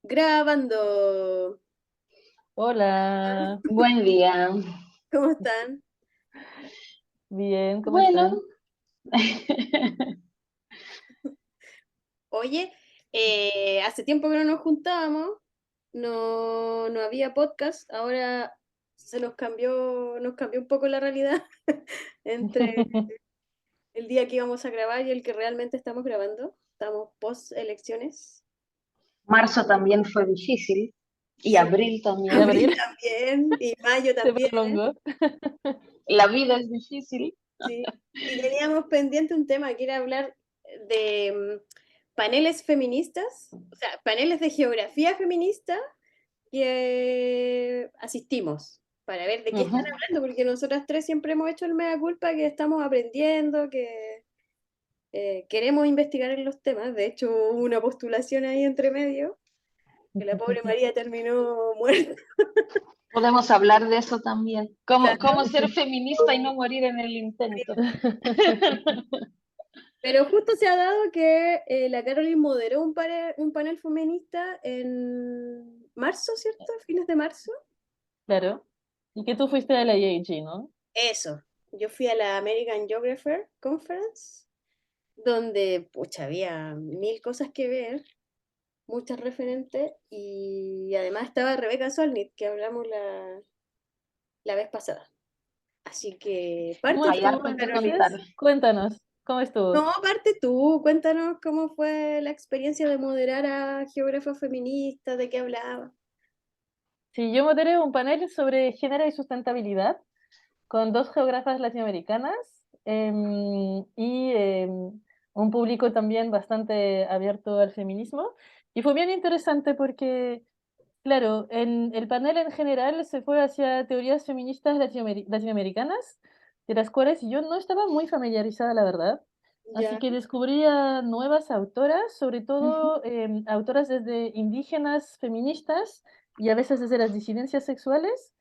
Grabando. Hola, Buen día. ¿Cómo están? bien, ¿cómo Bueno, están? Oye, hace tiempo que no nos juntábamos, no había podcast, ahora nos cambió un poco la realidad entre el día que íbamos a grabar y el que realmente estamos grabando. Estamos post elecciones. marzo también fue difícil y Sí, abril Y también. abril abril también y mayo se también. prolongó. La vida es difícil. Sí, y teníamos pendiente un tema que era hablar de paneles feministas, o sea, paneles de geografía feminista que asistimos para ver de qué están Ujú. hablando, porque nosotras tres siempre hemos hecho el mea culpa que estamos aprendiendo, que queremos investigar en los temas. De hecho, hubo una postulación ahí entre medio, que la pobre María terminó muerta. Podemos hablar de eso también. ¿Cómo Claro. ser feminista y no morir en el intento? Pero justo se ha dado que la Caroline moderó un panel feminista en marzo, ¿cierto? Fines de marzo. Claro. Y que tú fuiste a la IAG, ¿no? Eso. Yo fui a la American Geographer Conference, donde, pucha, había mil cosas que ver, muchas referentes, y además estaba Rebecca Solnit, que hablamos la vez pasada. Así que ¿Cómo parte Hay tú, estuvo harto que Carolina. contar. entonces? Cuéntanos, ¿cómo estuvo? No, parte tú, cuéntanos cómo fue la experiencia de moderar a geógrafos feministas, de qué hablaba. Sí, yo moderé un panel sobre género y sustentabilidad con dos geógrafas latinoamericanas y un público también bastante abierto al feminismo. Y fue bien interesante porque claro, en el panel en general se fue hacia teorías feministas latinoamericanas, de las cuales yo no estaba muy familiarizada, la verdad. Así Ya. que descubría nuevas autoras, sobre Ujú. todo autoras desde indígenas, feministas y a veces desde las disidencias sexuales.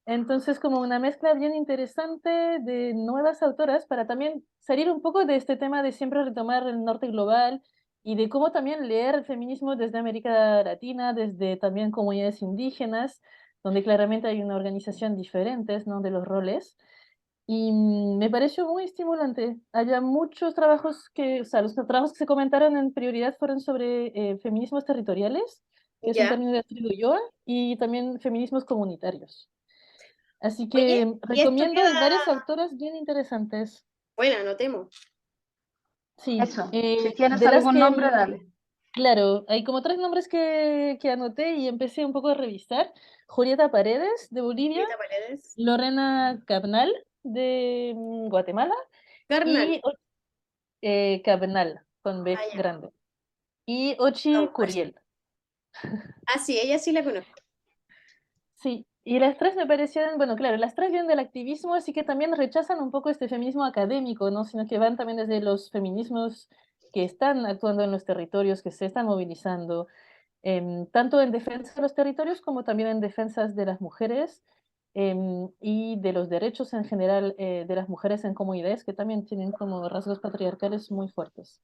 Entonces, como una mezcla bien interesante de nuevas autoras para también salir un poco de este tema de siempre retomar el norte global y de cómo también leer el feminismo desde América Latina, desde también comunidades indígenas, donde claramente hay una organización diferente, ¿no? De los roles. Y me pareció muy estimulante. Había muchos trabajos que, o sea, los trabajos que se comentaron en prioridad fueron sobre feminismos territoriales, que es un Ya. término que escribo yo, y también feminismos comunitarios. Así Oye, que y esto recomiendo, queda, hay varias autoras bien interesantes. bueno, anotemos. Sí, Eso. Si tienes de las algún que nombre, dale. claro, hay como tres nombres que anoté y empecé un poco a revisar. Julieta Paredes, de Bolivia, Rita Paredes. Lorena Cabnal, de Guatemala, Carnal. y Cabnal, con Ah, B ya. grande, y A Ochi buscar. Curiel. Ah, sí, ella sí la conozco. Sí, y las tres me parecieron, bueno, claro, las tres vienen del activismo, así que también rechazan un poco este feminismo académico, ¿no? Sino que van también desde los feminismos que están actuando en los territorios, que se están movilizando, tanto en defensa de los territorios como también en defensas de las mujeres y de los derechos en general de las mujeres en comunidades que también tienen como rasgos patriarcales muy fuertes.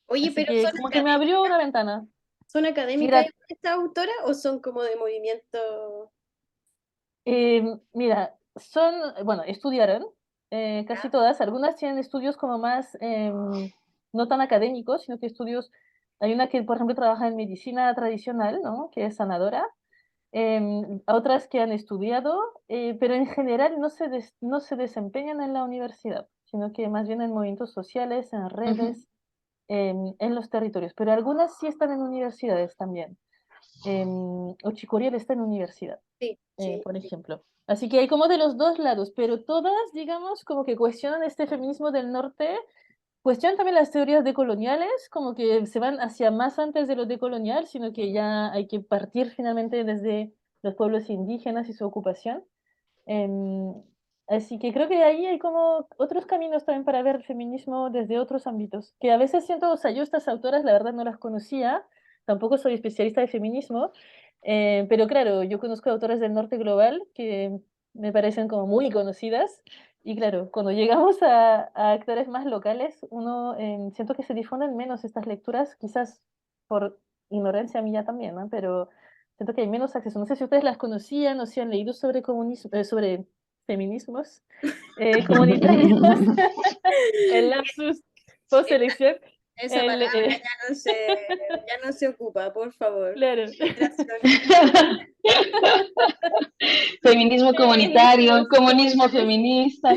Oye, Así pero que como que me abrió una ventana. ¿son académicas Mira, estas autoras o son como de movimiento? mira, son, bueno, estudiaron casi Ya. todas, algunas tienen estudios como más, no tan académicos, sino que estudios, hay una que, por ejemplo, trabaja en medicina tradicional, ¿no? Que es sanadora, a otras que han estudiado, pero en general no se desempeñan en la universidad, sino que más bien en movimientos sociales, en Ujú. redes, en los territorios, pero algunas sí están en universidades también. Ochicoriel está en universidad Sí, sí. por ejemplo. Así que hay como de los dos lados, pero todas, digamos, como que cuestionan este feminismo del norte, cuestionan también las teorías decoloniales, como que se van hacia más antes de lo decolonial, sino que ya hay que partir finalmente desde los pueblos indígenas y su ocupación. Em, Así que creo que ahí hay como otros caminos también para ver el feminismo desde otros ámbitos, que a veces siento, o sea, yo estas autoras la verdad no las conocía, tampoco soy especialista de feminismo, pero claro, yo conozco autoras del norte global que me parecen como muy conocidas, y claro, cuando llegamos a actores más locales, uno siento que se difunden menos estas lecturas, quizás por ignorancia mía también, ¿no? Pero siento que hay menos acceso. No sé si ustedes las conocían o si han leído sobre comunismo, sobre feminismos comunitarios, el lapsus post-elección. Esa El, palabra ya no se ocupa, por favor. claro. Filtración. Feminismo comunitario, comunismo feminista.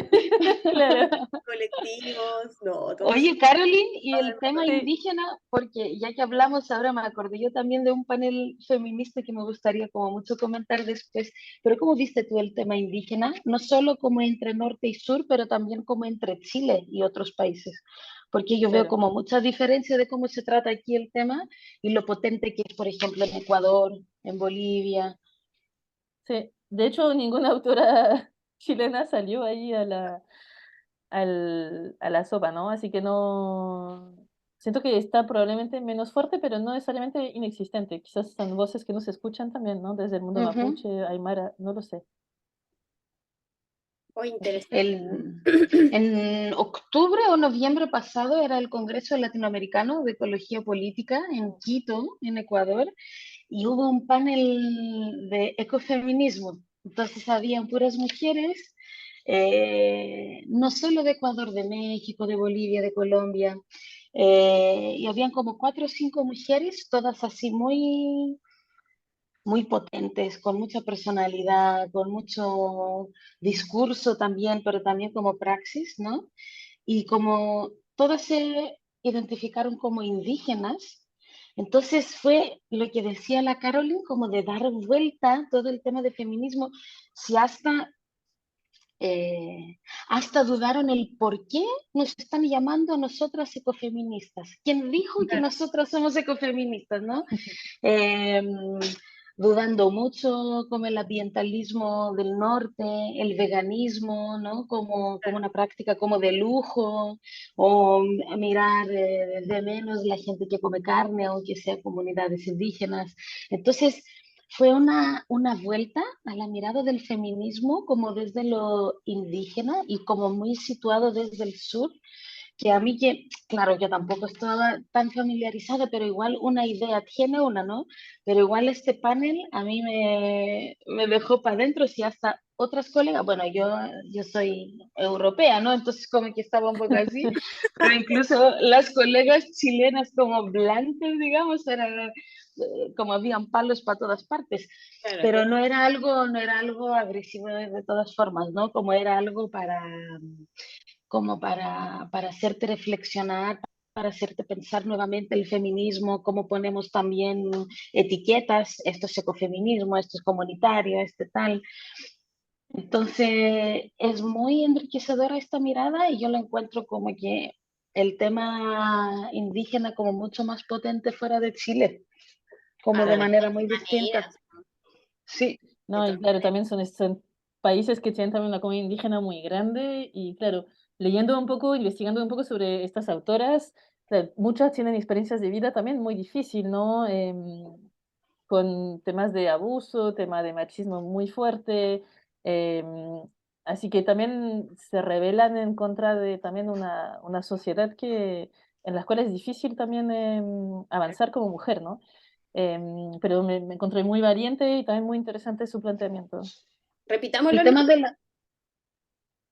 Claro, Colectivos, no, todo eso. Oye, Caroline, y el tema sí, indígena, porque ya que hablamos ahora me acordé yo también de un panel feminista que me gustaría como mucho comentar después, pero ¿cómo viste tú el tema indígena? No solo como entre norte y sur, pero también como entre Chile y otros países, porque yo veo claro. como mucha diferencia de cómo se trata aquí el tema y lo potente que es, por ejemplo, en Ecuador, en Bolivia. Sí. De hecho, ninguna autora chilena salió ahí a la sopa, ¿no? Así que no. Siento que está probablemente menos fuerte, pero no necesariamente inexistente. Quizás son voces que no se escuchan también, ¿no? Desde el mundo Ujú. mapuche, aymara, no lo sé. Oh, interesante. El, en octubre o noviembre pasado era el Congreso Latinoamericano de Ecología Política en Quito, en Ecuador, y hubo un panel de ecofeminismo. Entonces habían puras mujeres, no solo de Ecuador, de México, de Bolivia, de Colombia, y habían como 4 o 5 mujeres, todas así muy potentes, con mucha personalidad, con mucho discurso también, pero también como praxis, ¿no? Y como todas se identificaron como indígenas, entonces fue lo que decía la Caroline, como de dar vuelta todo el tema de feminismo, si hasta dudaron el por qué nos están llamando a nosotras ecofeministas. ¿Quién dijo que Claro, nosotras somos ecofeministas, no? eh, Dudando mucho como el ambientalismo del norte, el veganismo, ¿no? Como claro. una práctica como de lujo, o mirar de menos la gente que come carne, aunque sea comunidades indígenas. Entonces, fue una vuelta a la mirada del feminismo como desde lo indígena y como muy situado desde el sur, que a mí que, claro, yo tampoco estaba tan familiarizada, pero igual una idea tiene una, ¿no? Pero igual este panel a mí me dejó para adentro, si hasta otras colegas, bueno, yo soy europea, ¿no? Entonces como que estaba un poco así, pero incluso las colegas chilenas como blancas, digamos, eran como habían palos para todas partes, Claro, pero no era algo agresivo de todas formas, ¿no? Como era algo para hacerte reflexionar, para hacerte pensar nuevamente el feminismo, cómo ponemos también etiquetas, esto es ecofeminismo, esto es comunitario, este tal. Entonces, es muy enriquecedora esta mirada y yo la encuentro como que el tema indígena como mucho más potente fuera de Chile, como ah, de Claro. manera de muy distinta. maneras, ¿no? Sí, De No, y todas claro, maneras. también son países que tienen también una comunidad indígena muy grande y claro, leyendo un poco, investigando un poco sobre estas autoras, claro, muchas tienen experiencias de vida también muy difícil, ¿no? Con temas de abuso, tema de machismo muy fuerte, así que también se rebelan en contra de también una sociedad en la cual es difícil también avanzar como mujer, ¿no? Pero me encontré muy valiente y también muy interesante su planteamiento. Repitamos el los tema nombres de la... para.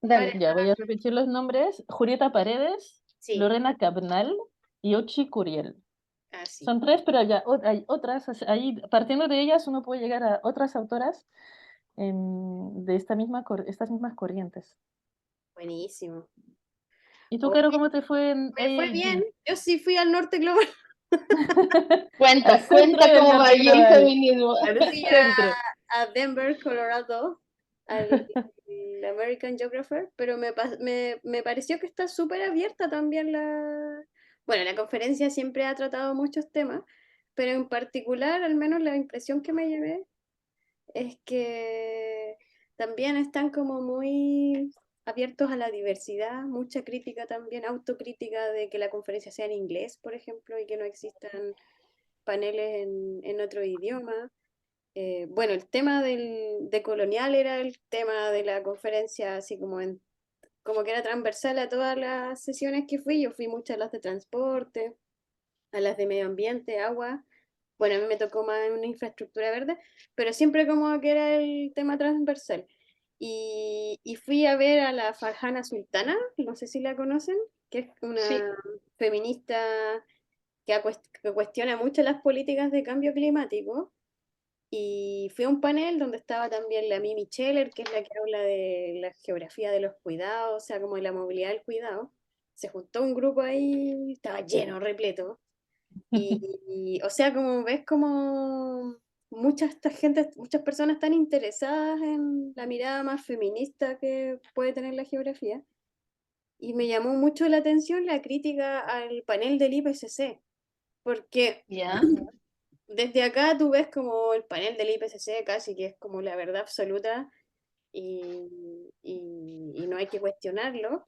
Dale. Ya, voy a repetir los nombres. Julieta Paredes, Sí, Lorena Cabnal y Ochi Curiel. así. Son tres, pero hay otras. Ahí, partiendo de ellas, uno puede llegar a otras autoras de estas mismas corrientes. Buenísimo. ¿Y tú, Caro, Oye, cómo te fue en me fue bien. AAG? Yo sí fui al norte global. Al Cuenta, centro cuenta del cómo va norte allí el global, feminismo. al Fui centro. a Denver, Colorado, al American Geographer, pero me pareció que está súper abierta también la. Bueno, la conferencia siempre ha tratado muchos temas, pero en particular, al menos la impresión que me llevé es que también están como muy abiertos a la diversidad, mucha crítica también, autocrítica de que la conferencia sea en inglés, por ejemplo, y que no existan paneles en otro idioma. Bueno, el tema de colonial era el tema de la conferencia, así como que era transversal a todas las sesiones que fui. Yo fui muchas a las de transporte, a las de medio ambiente, agua. bueno, a mí me tocó más en una infraestructura verde, pero siempre como que era el tema transversal. Y fui a ver a la Farhana Sultana, no sé si la conocen, que es Sí, una feminista que cuestiona mucho las políticas de cambio climático. Y fui a un panel donde estaba también la Mimi Scheller, que es la que habla de la geografía de los cuidados, o sea, como de la movilidad del cuidado. Se juntó un grupo ahí, estaba lleno, repleto. O sea, como ves, como muchas personas están interesadas en la mirada más feminista que puede tener la geografía. Y me llamó mucho la atención la crítica al panel del IPCC, porque ya. desde acá tú ves como el panel del IPCC casi que es como la verdad absoluta y no hay que cuestionarlo.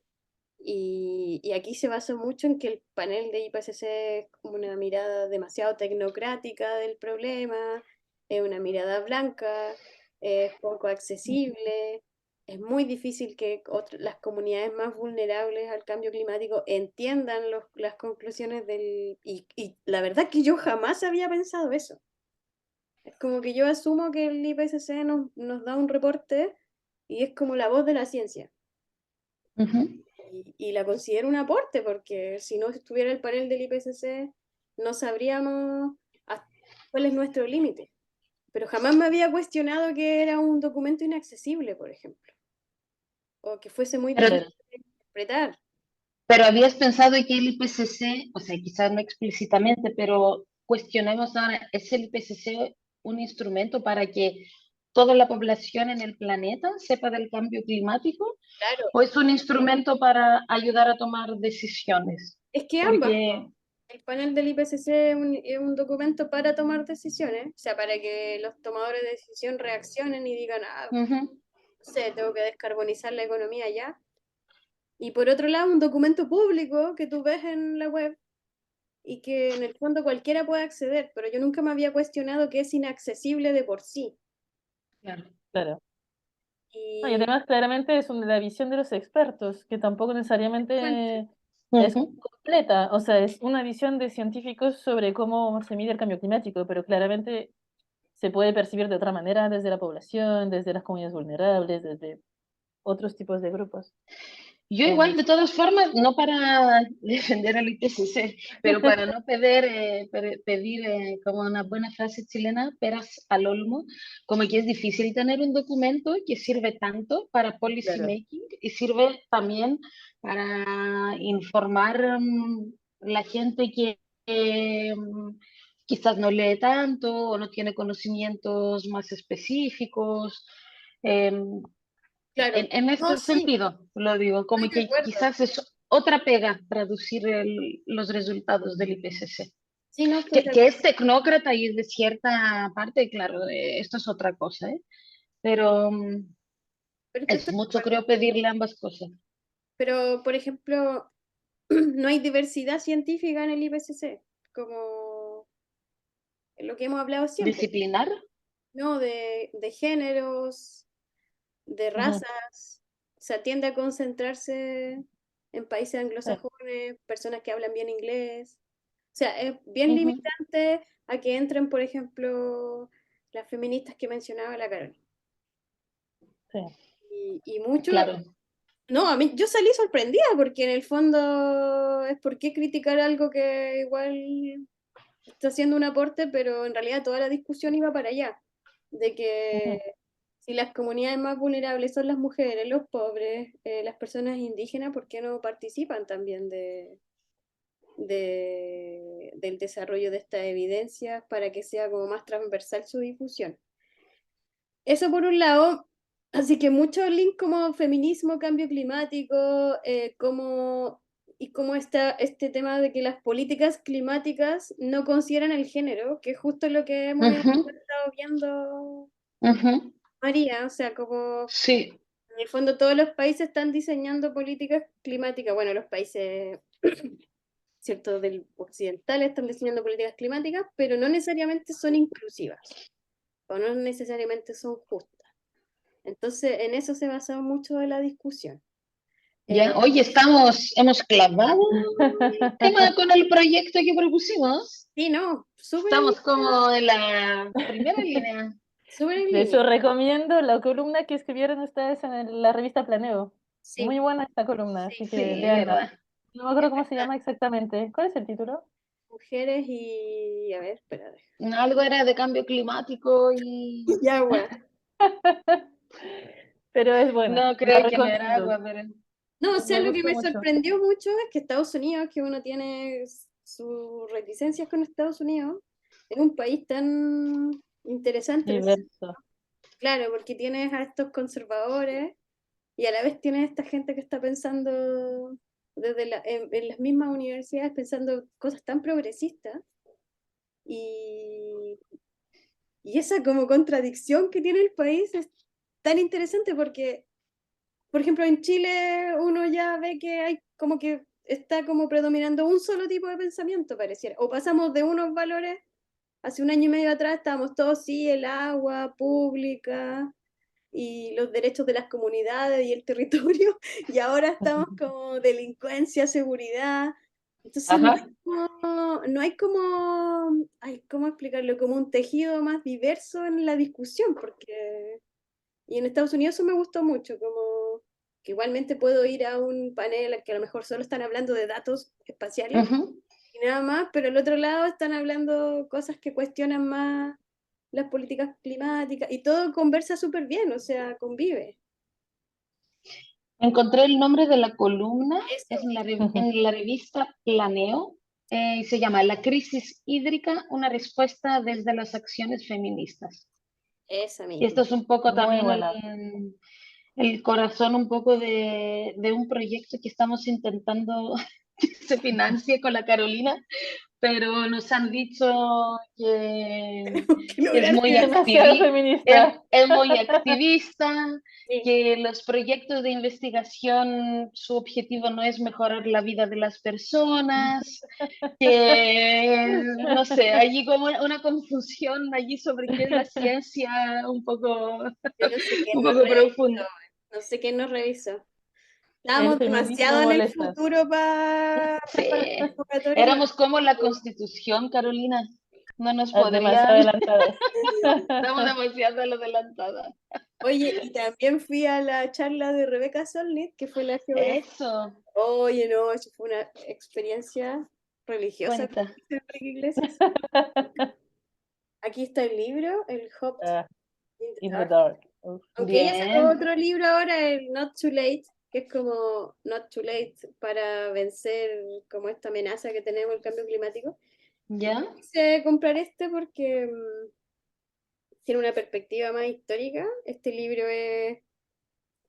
Y aquí se basó mucho en que el panel de IPCC es como una mirada demasiado tecnocrática del problema, es una mirada blanca, es poco accesible, es muy difícil que las comunidades más vulnerables al cambio climático entiendan las conclusiones del... Y la verdad que yo jamás había pensado eso. Es como que yo asumo que el IPCC nos da un reporte y es como la voz de la ciencia. Ujú. Y la considero un aporte, porque si no estuviera el panel del IPCC, no sabríamos cuál es nuestro límite. Pero jamás me había cuestionado que era un documento inaccesible, por ejemplo, o que fuese muy Pero, difícil de interpretar. pero habías pensado que el IPCC, o sea, quizás no explícitamente, pero cuestionemos ahora, ¿es el IPCC un instrumento para que toda la población en el planeta sepa del cambio climático? Claro, ¿O es un instrumento para ayudar a tomar decisiones? es que ambas, Porque, el panel del IPCC es un documento para tomar decisiones, o sea, para que los tomadores de decisión reaccionen y digan, ah, ujú, no sé, tengo que descarbonizar la economía ya. Y por otro lado, un documento público que tú ves en la web y que en el fondo cualquiera puede acceder, pero yo nunca me había cuestionado que es inaccesible de por sí. claro. Claro. No, y Y además, claramente es la visión de los expertos, que tampoco fuente, necesariamente es Ujú. completa. O sea, es una visión de científicos sobre cómo se mide el cambio climático, pero claramente se puede percibir de otra manera desde la población, desde las comunidades vulnerables, desde otros tipos de grupos. Yo Em, igual, de todas formas, no para defender al IPCC, pero para no pedir, pedir como una buena frase chilena, peras al olmo, como que es difícil tener un documento que sirve tanto para policy Claro. making y sirve también para informar la gente que, quizás no lee tanto o no tiene conocimientos más específicos. em, claro, en no, este sí, sentido, lo digo, como estoy de que acuerdo. quizás es otra pega traducir los resultados del IPCC. Sí, no estoy de Que acuerdo. es tecnócrata y es de cierta parte, claro, esto es otra cosa, ¿eh? Pero Pero es que es estoy de mucho, acuerdo. creo, pedirle ambas cosas. Pero, por ejemplo, no hay diversidad científica en el IPCC, como lo que hemos hablado siempre, Disciplinar. ¿no? De géneros, de Ujú, razas, o sea, tiende a concentrarse en países sí, anglosajones, personas que hablan bien inglés. O sea, es bien Ujú, limitante a que entren, por ejemplo, las feministas que mencionaba la Carol. sí. Y mucho, claro. no, a mí yo salí sorprendida porque en el fondo es por qué criticar algo que igual está haciendo un aporte, pero en realidad toda la discusión iba para allá, de que Ujú, si las comunidades más vulnerables son las mujeres, los pobres, las personas indígenas, ¿por qué no participan también del desarrollo de estas evidencias para que sea como más transversal su difusión? Eso por un lado, así que mucho link como feminismo, cambio climático, y cómo está este tema de que las políticas climáticas no consideran el género, que es justo lo que hemos Ujú, estado viendo, ujú. María, o sea, como Sí, en el fondo todos los países están diseñando políticas climáticas, bueno, los países, cierto, del occidental están diseñando políticas climáticas, pero no necesariamente son inclusivas, o no necesariamente son justas. Entonces, en eso se basaba mucho de la discusión. Ya, Eh, hoy hemos clavado el tema con el proyecto que propusimos. sí, no, Estamos como en la primera línea. súper en De línea. hecho, recomiendo la columna que escribieron ustedes en la revista Planeo. Sí, Muy buena esta columna, sí, así que Sí, leanla. verdad. No me acuerdo cómo se llama exactamente. ¿Cuál es el título? mujeres y... A ver, espera. Algo era de cambio climático y Y agua. Pero es buena, no la creo que no era recomiendo. agua, pero No, o sea, Me lo que gustó me mucho. sorprendió mucho es que Estados Unidos, que uno tiene sus reticencias con Estados Unidos, es un país tan interesante en ese sentido. Diverso. Claro, porque tienes a estos conservadores y a la vez tienes a esta gente que está pensando en las mismas universidades, pensando cosas tan progresistas y, y esa como contradicción que tiene el país es tan interesante porque, por ejemplo, en Chile uno ya ve que hay como que está como predominando un solo tipo de pensamiento, pareciera, o pasamos de unos valores. Hace un año y medio atrás estábamos todos, sí, el agua pública, y los derechos de las comunidades y el territorio, y ahora estamos como delincuencia, seguridad. Entonces ajá. no hay como, ay, ¿cómo explicarlo? Como un tejido más diverso en la discusión, porque, y en Estados Unidos eso me gustó mucho, como que igualmente puedo ir a un panel que a lo mejor solo están hablando de datos espaciales Ujú. y nada más, pero al otro lado están hablando cosas que cuestionan más las políticas climáticas y todo conversa súper bien, o sea, convive. Encontré el nombre de la columna, Eso, es en la revista Planeo, y se llama La crisis hídrica, una respuesta desde las acciones feministas. esa Y esto misma. es un poco Muy también buena. el corazón un poco de un proyecto que estamos intentando que se financie con la Carolina, pero nos han dicho que, Tenemos que que es lograr muy Demasiado feminista. es muy activista, sí. que los proyectos de investigación, su objetivo no es mejorar la vida de las personas, que no sé, allí como una confusión allí sobre qué es la ciencia Yo no sé quién un nos poco revisó, profunda. no sé quién nos revisó. El Estábamos feminismo demasiado en el molesta. futuro para Sí, convocatorias. éramos como la Constitución, Carolina. No nos Demasiado podrían, adelantados. estamos demasiado adelantadas. Oye, y también fui a la charla de Rebeca Solnit, que fue la geógrafa. Eso, Oye, no, eso fue una experiencia religiosa, como cuenta. dice Enrique Iglesias. Aquí está el libro, el Hobbit Ah, in the in the Dark. dark. Uf. Aunque ella sacó Bien, otro libro ahora, el Not Too Late, que es como Not Too Late para vencer como esta amenaza que tenemos el cambio climático. ¿ya? Quise comprar este porque tiene una perspectiva más histórica. Este libro es,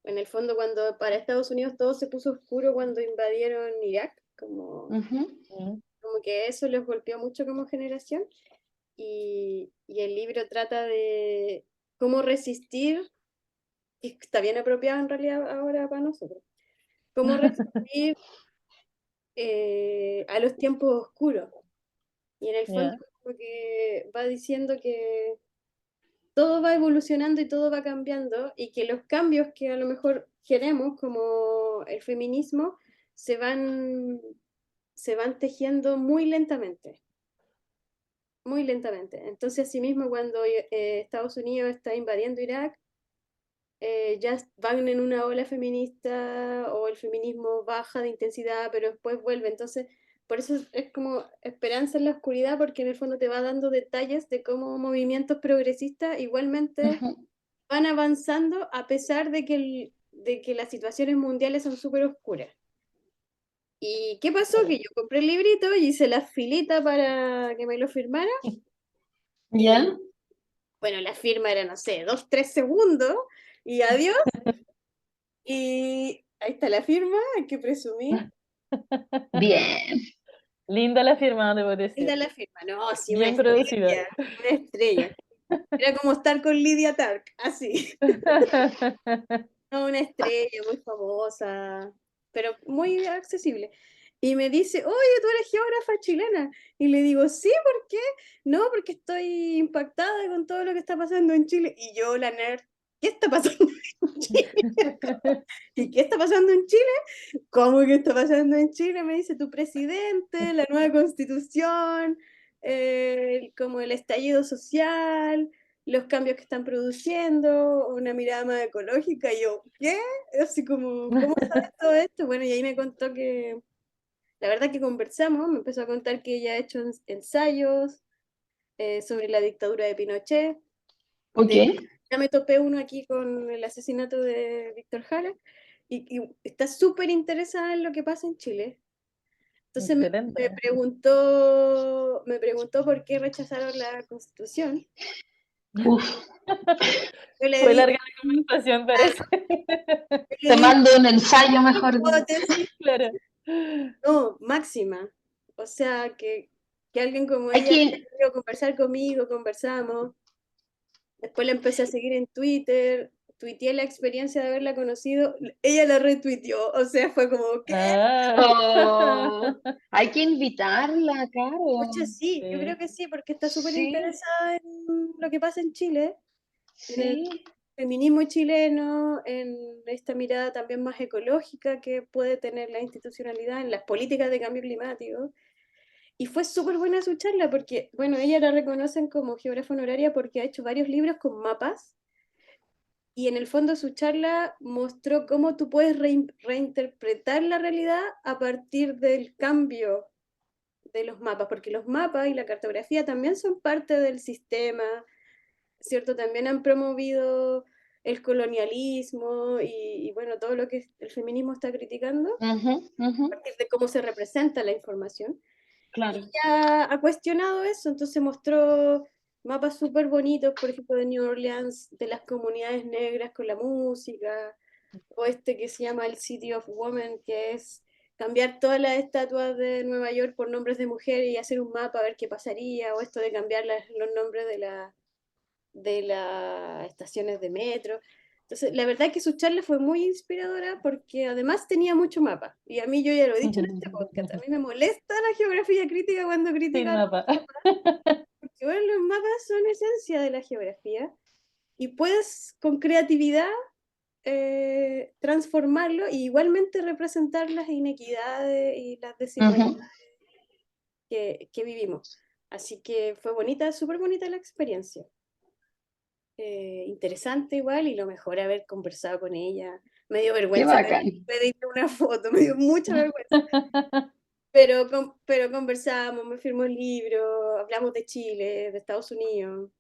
en el fondo, cuando para Estados Unidos todo se puso oscuro cuando invadieron Irak, Ujú. Mm. como que eso les golpeó mucho como generación. Y el libro trata de cómo resistir, y está bien apropiado en realidad ahora para nosotros, cómo resistir a los tiempos oscuros. Y en el fondo Ya. como que va diciendo que todo va evolucionando y todo va cambiando y que los cambios que a lo mejor queremos, como el feminismo, se van, se van tejiendo muy lentamente, muy lentamente. Entonces, asimismo, cuando Estados Unidos está invadiendo Irak, ya van en una ola feminista o el feminismo baja de intensidad, pero después vuelve. Entonces, por eso es como esperanza en la oscuridad, porque en el fondo te va dando detalles de cómo movimientos progresistas igualmente Ujú. van avanzando a pesar de que, de que las situaciones mundiales son súper oscuras. ¿Y qué pasó? Que yo compré el librito y hice la filita para que me lo firmara. Y ¿Ya? bueno, la firma era, no sé, 2, 3 segundos y adiós. Y ahí está la firma, hay que presumir. Bien. Linda la firma, debo Linda decir. la firma. No, sí, Bien producida. una estrella. Era como estar con Lydia Tark, así. No, una estrella muy famosa, pero muy accesible. Y me dice, oye, tú eres geógrafa chilena. Y le digo, sí, ¿por qué? No, porque estoy impactada con todo lo que está pasando en Chile. Y yo, la nerd, ¿qué está pasando en Chile? ¿Y qué está pasando en Chile? ¿Cómo que está pasando en Chile? Me dice tu presidente, la nueva constitución, como el estallido social, los cambios que están produciendo, una mirada más ecológica. Y yo, ¿qué? Así como, ¿cómo sabes todo esto? Bueno, y ahí me contó que, la verdad que conversamos, me empezó a contar que ella ha hecho ensayos sobre la dictadura de Pinochet. Ok. De hecho, ya me topé uno aquí con el asesinato de Víctor Jara y está súper interesada en lo que pasa en Chile. Entonces Excelente. me preguntó por qué rechazaron la Constitución. Uf, Yo le Fue dije, larga la conversación, parece. yo le te dije, mando un ensayo, mejor dicho. hipótesis, Claro. no, máxima. O sea, que alguien como Hay ella haya que, querido conversar conmigo, conversamos. Después la empecé a seguir en Twitter, tuiteé la experiencia de haberla conocido, ella la retuiteó, o sea, fue como, ¿qué? Ah. oh, hay que invitarla, Pucha, Caro. sí, yo creo Sí. que sí, porque está súper Sí, interesada en lo que pasa en Chile, en el sí. feminismo chileno, en esta mirada también más ecológica que puede tener la institucionalidad, en las políticas de cambio climático. Y fue súper buena su charla porque, bueno, ella la reconocen como geógrafa honoraria porque ha hecho varios libros con mapas y en el fondo su charla mostró cómo tú puedes reinterpretar la realidad a partir del cambio de los mapas, porque los mapas y la cartografía también son parte del sistema, ¿cierto? También han promovido el colonialismo y bueno, todo lo que el feminismo está criticando Ujú, ujú, a partir de cómo se representa la información. Y claro. ella ha cuestionado eso, entonces mostró mapas súper bonitos, por ejemplo, de New Orleans, de las comunidades negras con la música, o este que se llama el City of Women, que es cambiar todas las estatuas de Nueva York por nombres de mujeres y hacer un mapa a ver qué pasaría, o esto de cambiar los nombres de las estaciones de metro. Entonces, la verdad es que su charla fue muy inspiradora porque además tenía mucho mapa. Y a mí, yo ya lo he dicho en este podcast, a mí me molesta la geografía crítica cuando Sin critican, mapa. porque bueno, los mapas son esencia de la geografía y puedes con creatividad transformarlo y igualmente representar las inequidades y las desigualdades Ujú. que vivimos. Así que fue bonita, súper bonita la experiencia. Interesante igual y lo mejor haber conversado con ella. Me dio Qué vergüenza bacán. pedirle una foto, me dio mucha vergüenza. Pero conversamos, me firmó el libro, hablamos de Chile, de Estados Unidos.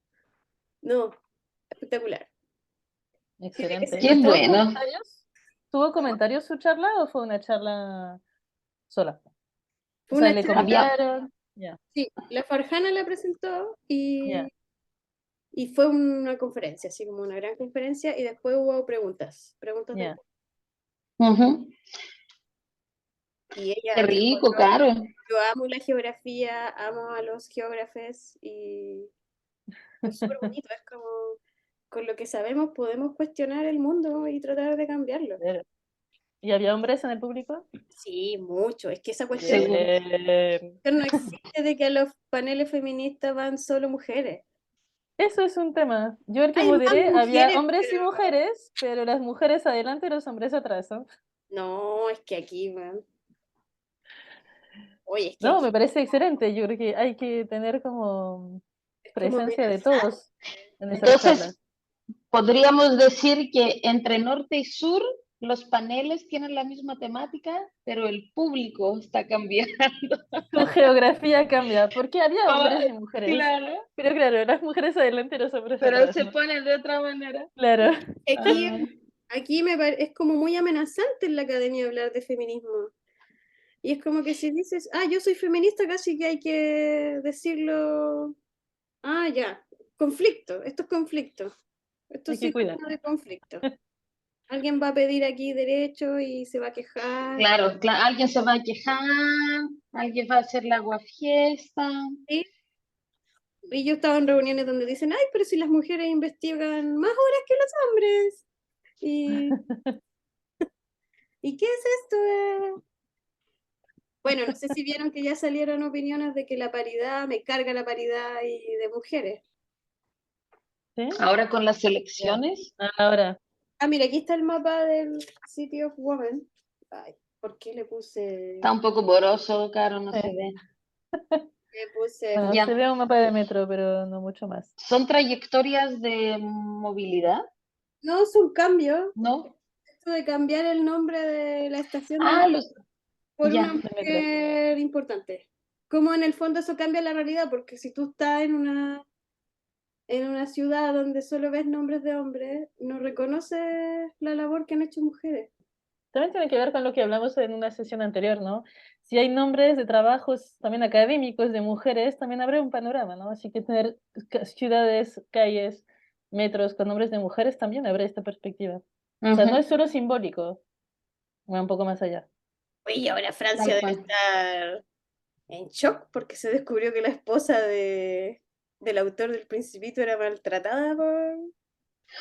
No, espectacular. Tiene que Excelente. ser. Qué ¿Y tuvo bueno. comentarios? ¿Tuvo ¿Cómo? comentarios su charla o fue una charla sola? O Fue sea, una le Había, charla, comentaron. Ya, sí, la Farjana la presentó ya, y fue una conferencia, así como una gran conferencia, y después hubo preguntas del ya. público. ujú. Y Qué ella dijo, rico, Caro. yo amo la geografía, amo a los geógrafos y es súper bonito, es como con lo que sabemos podemos cuestionar el mundo y tratar de cambiarlo. Pero- ¿Y había hombres en el público? Sí, mucho, es que esa cuestión Seguro. no existe de que a los paneles feministas van solo mujeres. Eso es un tema. Yo el que Hay más moderé, había mujeres, hombres y pero mujeres, pero las mujeres adelante y los hombres atrás, ¿no? no, es que aquí, man. Oye, es que No, me aquí parece excelente. Yo creo que hay que tener como es como presencia de amenazante. todos en esas charlas. Entonces, podríamos decir que entre norte y sur los paneles tienen la misma temática, pero el público está cambiando. Su geografía cambia, porque había Ah, hombres y mujeres. claro, Pero claro, las mujeres adelante y los hombres pero atrás, se ¿no? ponen de otra manera. Claro. Aquí, Ah, aquí es como muy amenazante en la academia hablar de feminismo. Y es como que si dices, ah, yo soy feminista, casi que hay que decirlo, ah, ya, conflicto, esto es conflicto. Esto Hay es que cuidar. sinónimo de conflicto. Alguien va a pedir aquí derecho y se va a quejar. claro, alguien se va a quejar, alguien va a hacer la aguafiesta. ¿Sí? Y yo estaba en reuniones donde dicen, ay, pero si las mujeres investigan más horas que los hombres. ¿Y, ¿y qué es esto? Bueno, no sé si vieron que ya salieron opiniones de que la paridad, me carga la paridad y de mujeres. ¿Sí? Ahora con las elecciones, Ahora, Ah, mira, aquí está el mapa del City of Women. Ay, ¿por qué le puse, está un poco borroso, claro, no sí. se ve. le puse Bueno, Ya, se ve un mapa de metro, pero no mucho más. ¿son trayectorias de movilidad? No, es un cambio. ¿No? Esto de cambiar el nombre de la estación de Ah, metro por una ya. De metro. mujer importante. Como en el fondo eso cambia la realidad, porque si tú estás en una ciudad donde solo ves nombres de hombres, no reconoces la labor que han hecho mujeres. También tiene que ver con lo que hablamos en una sesión anterior, ¿no? Si hay nombres de trabajos también académicos de mujeres, también abre un panorama, ¿no? Así que tener ciudades, calles, metros con nombres de mujeres también abre esta perspectiva. O sea, no es Ujú, solo simbólico, va un poco más allá. Oye, ahora Francia tal debe cual. estar en shock porque se descubrió que la esposa del autor del Principito era maltratada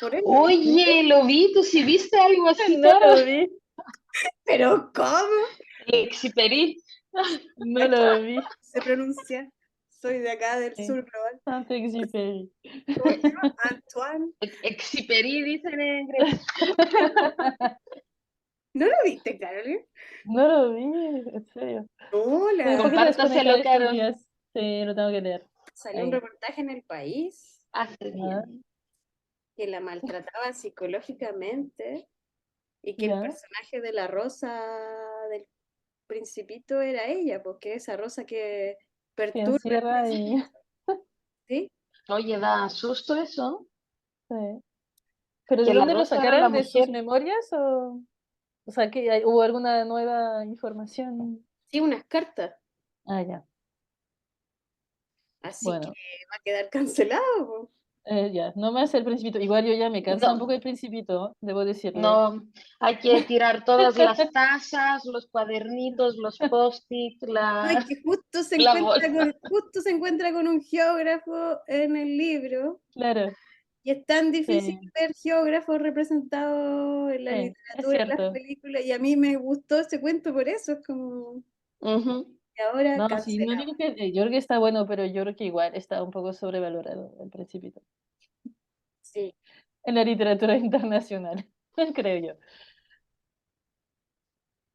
por él. Oye, lo vi, ¿tú sí viste algo así, No Caro? lo vi, ¿Pero cómo? Exiperi. no lo vi. Se pronuncia. Soy de acá del Sí, sur global. Saint-Exupéry. ¿Cómo se llama? Antoine. Exiperi, dicen en inglés. ¿No lo viste, Carolina? No lo vi, en serio. Estoy un Hola. poquito desconectada Compártaselo, estos Caro. días. Sí, lo tengo que leer. Salió un Ahí. reportaje en El País Hace Ah, bien. que la maltrataba psicológicamente y que el ya, personaje de la Rosa del Principito era ella, porque esa Rosa que que perturba al encierra y... Principito, ¿sí? Oye, da susto eso, Sí. ¿Pero de que la dónde lo Rosa era la sacaron? ¿De sus mujer. memorias o sea, que hubo alguna nueva información? Sí, unas cartas. Ah, ya. Así que Bueno, va a quedar cancelado, po. ya. No más el Principito. Igual yo ya me cansa un No, poco el Principito, debo decirlo. no, hay que tirar todas las tazas, los cuadernitos, los post-it, Ay, que la bolsa. justo se encuentra con un geógrafo en el libro, Claro, y es tan difícil sí, ver geógrafos representados en la sí, es literatura, en las cierto. películas, y a mí me gustó ese cuento por eso, es como, Ujú. y ahora No, sí, no cancelado. digo que yo creo que está bueno, pero yo creo que igual está un poco sobrevalorado el Principito. Sí, En la literatura internacional, creo yo.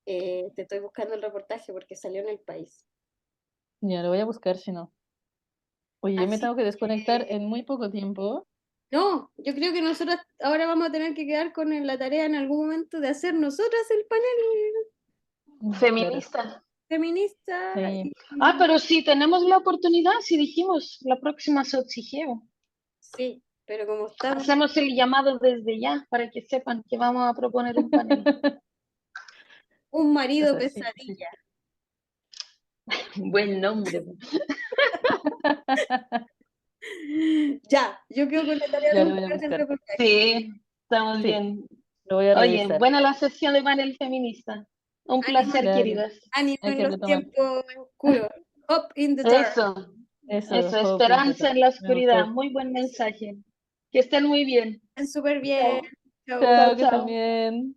te estoy buscando el reportaje porque salió en El País. Ya, lo voy a buscar si no. Oye, yo me Así tengo que desconectar que, en muy poco tiempo. no, yo creo que nosotros ahora vamos a tener que quedar con la tarea en algún momento de hacer nosotras el panel Claro, Feminista. feminista. sí. Ah, pero sí, tenemos la oportunidad, si dijimos, la próxima Sotsigeo. Sí, pero como estamos, Hacemos el llamado desde ya para que sepan que vamos a proponer un panel. un O marido sea, sí, sí. pesadilla. Buen nombre. Ya, yo quedo con la tarea de Ya lo voy a buscar el buscar. reportaje. Sí, estamos Sí, bien. lo voy a Oye, revisar. buena la sesión de panel feminista. Un Ánimo, placer, Dale, queridas. ánimo hay en que los retomar. tiempos oscuros. Up in the dark. Eso, Eso, eso, Hope in the esperanza Dark. en la Me oscuridad. gustó. Muy buen Eso. mensaje. Que estén muy bien. Están súper bien. Chao, Chau. chao, Chao, que chao. también.